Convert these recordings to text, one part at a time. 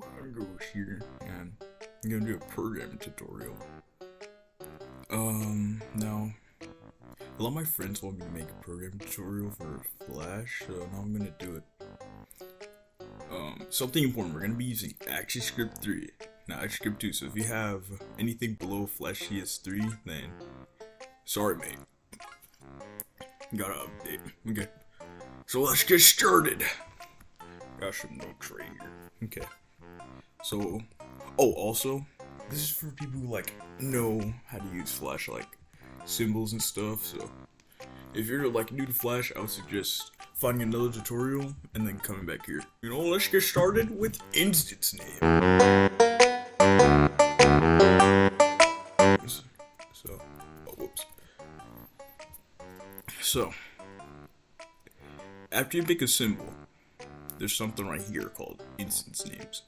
I'm gonna go here and I'm gonna do a programming tutorial. Now, a lot of my friends want me to make a programming tutorial for Flash, so now I'm gonna do it. Something important, we're gonna be using ActionScript 3, not ActionScript 2, so if you have anything below Flash CS3, then sorry mate. Gotta update. Okay. So let's get started. Got some notes right here. Okay. So, also, this is for people who like know how to use Flash, like symbols and stuff. So, if you're like new to Flash, I would suggest finding another tutorial and then coming back here. Let's get started with instance name. So, whoops. So, after you pick a symbol, there's something right here called instance names.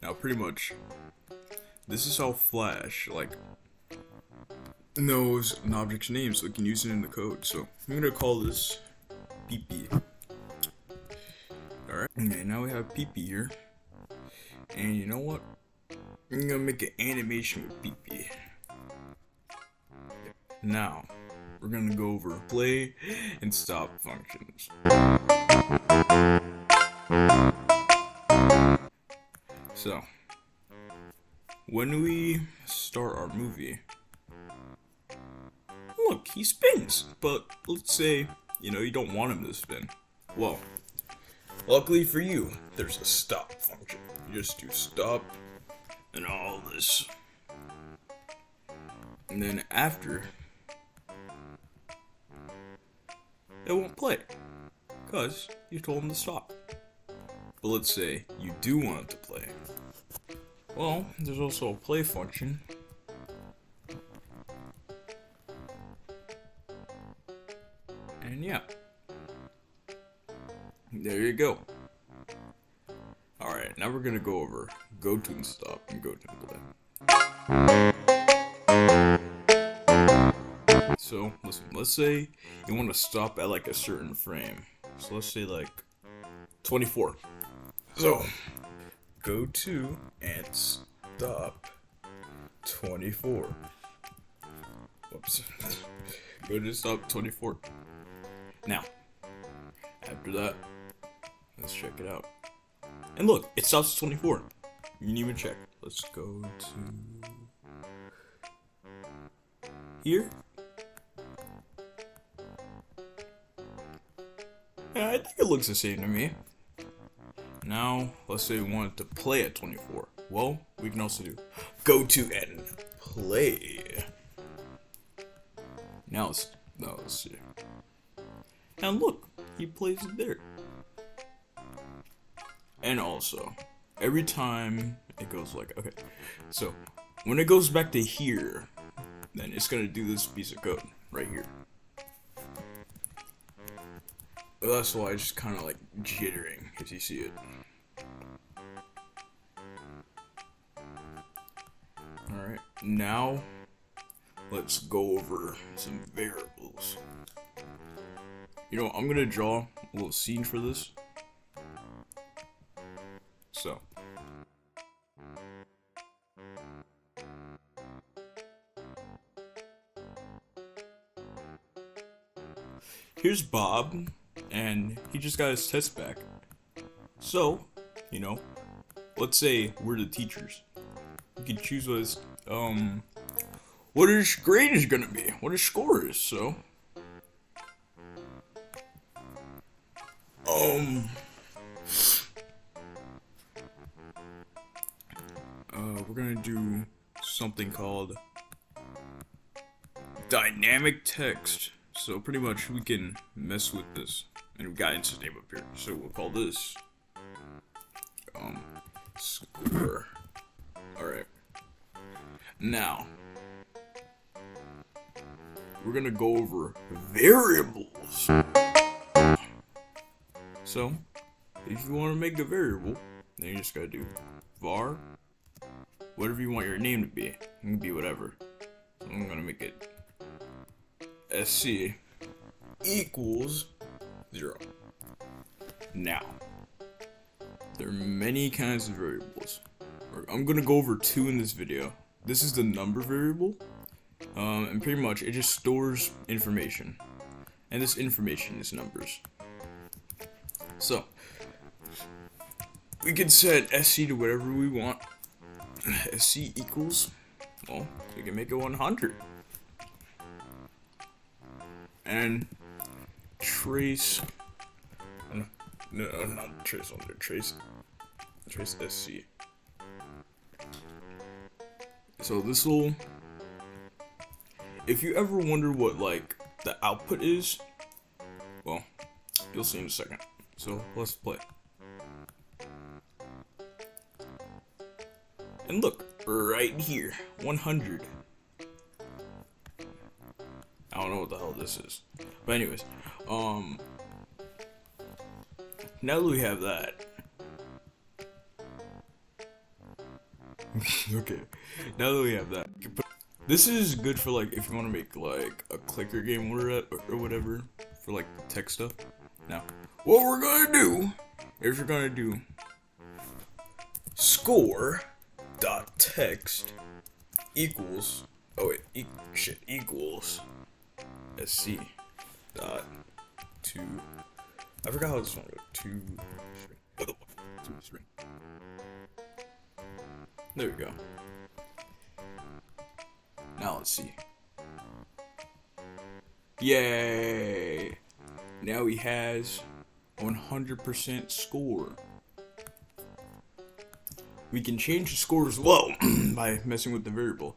Now, pretty much, this is how Flash, knows an object's name so it can use it in the code. So, I'm gonna call this PP. Alright, okay, now we have PP here. And you know what? I'm gonna make an animation with PP. Now, we're gonna go over play and stop functions. So, when we start our movie, look, he spins, but let's say, you don't want him to spin. Well, luckily for you, there's a stop function. You just do stop and all this. And then after, it won't play, because you told him to stop. But let's say you do want it to play. Well, there's also a play function. And yeah. There you go. Alright, now we're gonna go over go to and stop and go to and play. So, listen, let's say you want to stop at like a certain frame. So let's say like 24. So, go to and stop 24. Whoops. Go to stop 24. Now, after that, let's check it out. And look, it stops at 24. You can even check. Let's go to here. Yeah, I think it looks the same to me. Now, let's say we wanted to play at 24. Well, we can also do go to and play. Now let's see. And look, he plays it there. And also, every time it goes okay, so when it goes back to here, then it's gonna do this piece of code right here. That's why it's just kind of jittering if you see it. Alright, now let's go over some variables. I'm gonna draw a little scene for this. So, here's Bob, and he just got his test back. So, let's say we're the teachers. We can choose what his grade is gonna be, what his score is. So, we're gonna do something called dynamic text. So pretty much we can mess with this, and we got instance name up here. So we'll call this score. Alright. Now we're gonna go over variables. So if you want to make a variable, then you just gotta do var whatever you want your name to be. It can be whatever. So I'm gonna make it sc equals 0. Now, there are many kinds of variables. I'm gonna go over two in this video. This is the number variable, and pretty much it just stores information, and this information is numbers. So we can set SC to whatever we want. SC equals, well, we can make it 100. And trace, no, not trace under, trace SC. So this will, if you ever wonder what like the output is, well, you'll see in a second. So let's play. And look, right here, 100. I don't know what the hell this is. But anyways, now that we have that, okay, now that we have that, this is good for like if you want to make like a clicker game or whatever for like tech stuff. Now, what we're gonna do is we're gonna do score.text equals, oh wait, equals SC dot to, I forgot how this one goes, to string. There we go. Now let's see. Yay! Now he has 100% score. We can change the score as well by messing with the variable.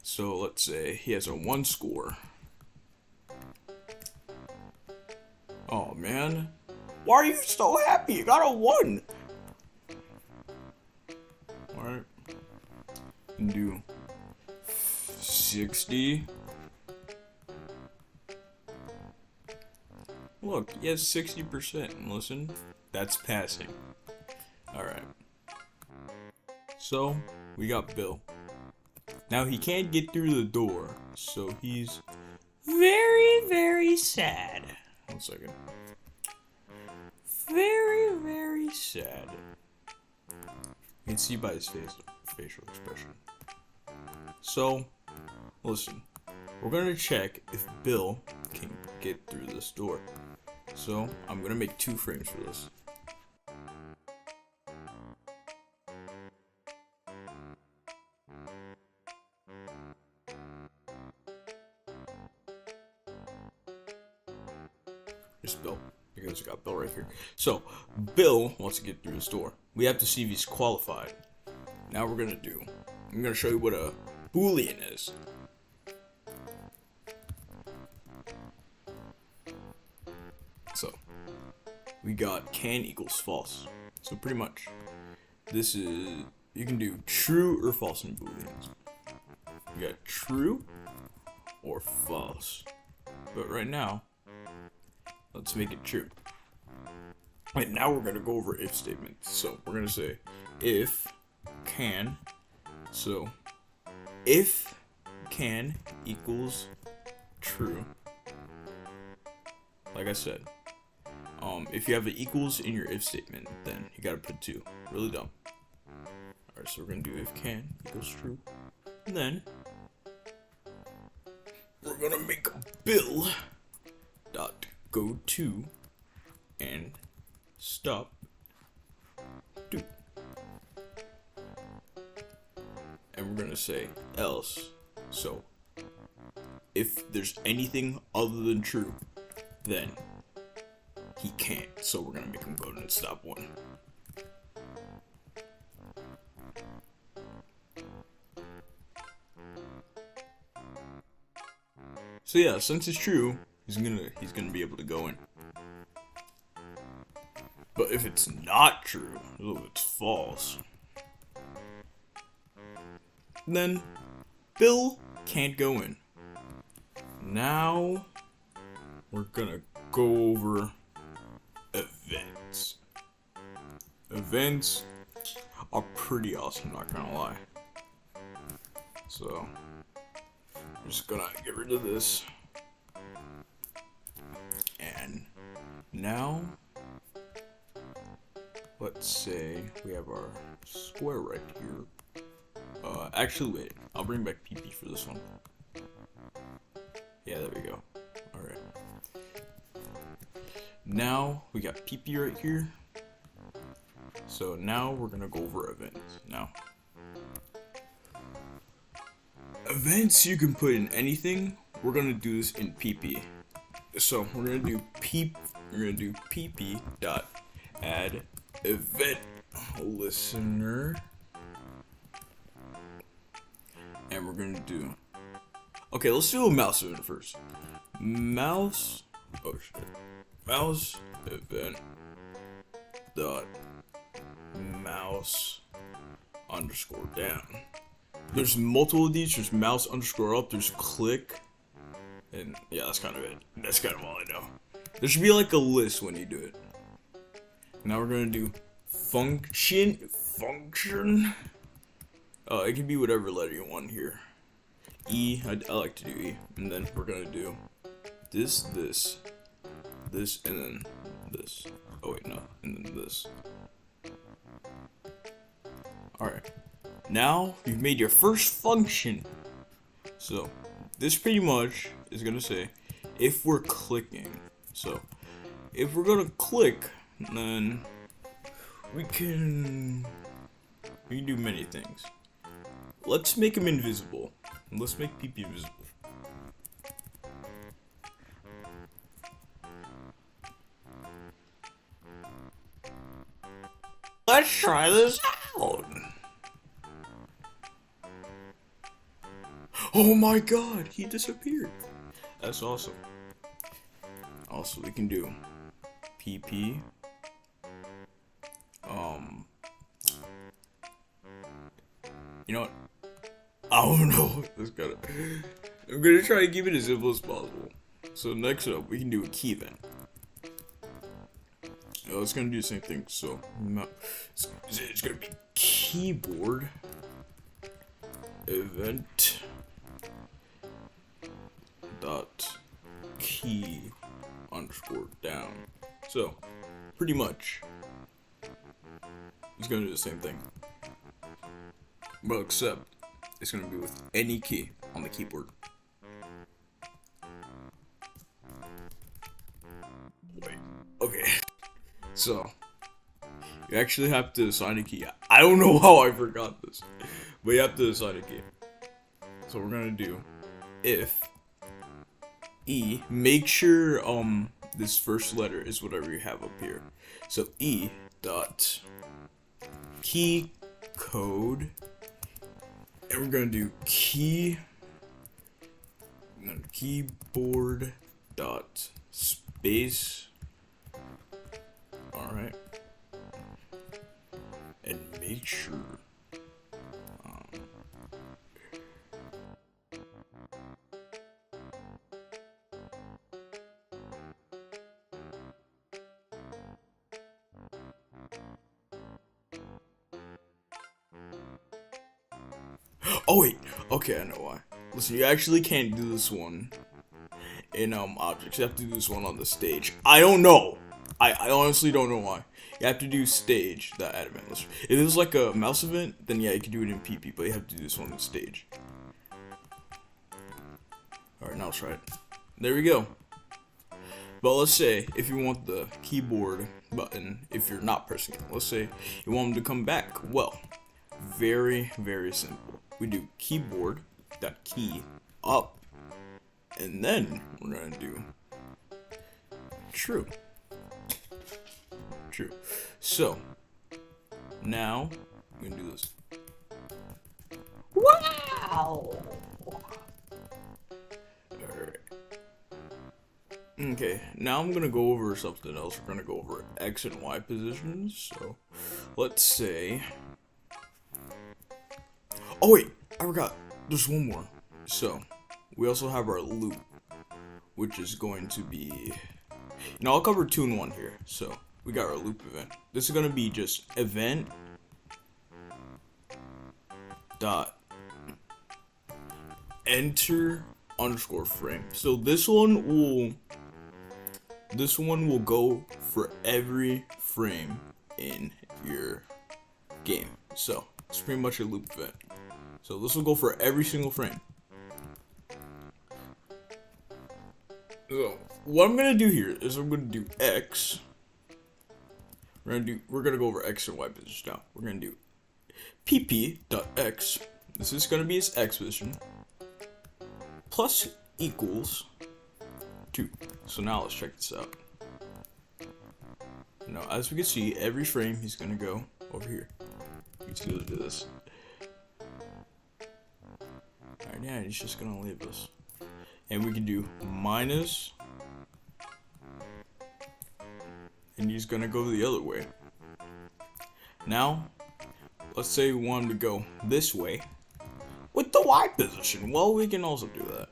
So let's say he has a 1 score. Oh man, why are you so happy? You got a 1. Alright. And do 60. Look, he has 60%. Listen, that's passing. Alright. So, we got Bill. Now he can't get through the door, so he's very, very sad. 1 second. Very, very sad. You can see by his facial expression. So, listen. We're gonna check if Bill can get through this door. So, I'm gonna make 2 frames for this. Just Bill, because we got Bill right here. So, Bill wants to get through this door. We have to see if he's qualified. Now I'm gonna show you what a Boolean is. So, we got can equals false. So pretty much, this is, you can do true or false in Booleans. You got true or false. But right now, let's make it true. And now we're gonna go over if statements. So we're gonna say if can. So if can equals true. Like I said, if you have an equals in your if statement, then you gotta put 2. Really dumb. Alright, so we're gonna do if can equals true. And then we're gonna make a Bill dot go to and stop do. And we're gonna say else. So if there's anything other than true, then he can't. So we're gonna make him go to and stop 1. So yeah, since it's true, he's gonna be able to go in. But if it's not true, if it's false, then Bill can't go in. Now we're gonna go over events. Events are pretty awesome, not gonna lie. So I'm just gonna get rid of this. And now let's say we have our square right here. Actually, wait, I'll bring back PP for this one. Yeah, there we go. Alright. Now, we got PP right here. So now we're gonna go over events. Now, events you can put in anything. We're gonna do this in PP. So we're gonna do PP dot add event listener, and we're gonna do. Okay, let's do a mouse event first. Mouse. Oh shit. Mouse event dot mouse underscore down. There's multiple of these. There's mouse underscore up. There's click. And yeah, that's kind of it. That's kind of all I know. There should be like a list when you do it. Now we're gonna do function. It can be whatever letter you want here. E. I like to do E. And then we're gonna do this, and then this. Oh wait, no, and then this. Alright. Now you've made your first function. So this pretty much is gonna say if we're clicking. So if we're gonna click, then we can do many things. Let's make them invisible. Let's make PP invisible. Let's try this out. Oh my god, he disappeared. That's awesome. Also, we can do PP. You know what? I don't know. I'm gonna try to keep it as simple as possible. So next up, we can do a key event. It's gonna do the same thing. So it's gonna be keyboard event dot key underscore down. So pretty much it's gonna do the same thing, but except it's gonna be with any key on the keyboard. Wait, okay. So you actually have to assign a key. I don't know how I forgot this, but you have to assign a key. So we're gonna do if E, make sure this first letter is whatever you have up here. So E dot key code, and we're gonna do keyboard dot space. All right, and make sure. Oh wait, okay, I know why. Listen, you actually can't do this one in objects. You have to do this one on the stage. I don't know. I honestly don't know why. You have to do stage, that add event. If it was like a mouse event, then yeah, you can do it in PP, but you have to do this one on stage. Alright, now let's try it. There we go. But let's say if you want the keyboard button, if you're not pressing it, let's say you want them to come back. Well, very, very simple. We do keyboard dot key up, and then we're gonna do true. So now we're gonna do this. Wow. Alright. Okay, now I'm gonna go over something else. We're gonna go over X and Y positions. So let's say. Oh wait, I forgot. There's one more. So we also have our loop, which is going to be. I'll cover 2 in 1 here. So we got our loop event. This is gonna be just event dot enter underscore frame. So this one will go for every frame in your game. So it's pretty much a loop event. So this will go for every single frame. So what I'm gonna do here is I'm gonna do X. We're gonna go over X and Y position now. We're gonna do pp.x. This is gonna be its X position plus equals 2. So now let's check this out. Now as we can see, every frame he's gonna go over here. He's gonna do this. Alright, yeah, he's just gonna leave us. And we can do minus, and he's gonna go the other way. Now, let's say we wanted to go this way with the Y position. Well, we can also do that.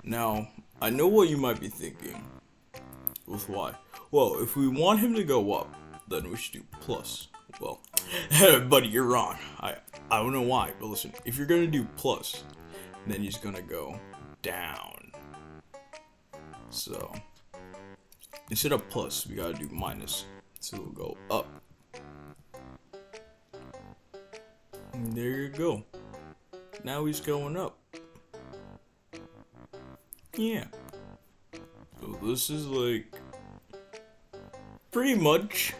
Now, I know what you might be thinking with Y. Well, if we want him to go up, then we should do plus. Well, buddy, you're wrong. I don't know why, but listen, if you're gonna do plus, then he's gonna go down. So instead of plus, we gotta do minus. So we'll go up. And there you go. Now he's going up. Yeah. So this is like pretty much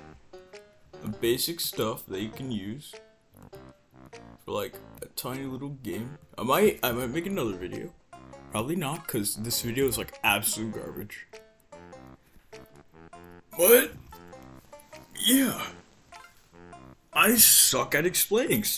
the basic stuff that you can use for like a tiny little game. I might make another video. Probably not, because this video is like absolute garbage. But yeah, I suck at explaining stuff.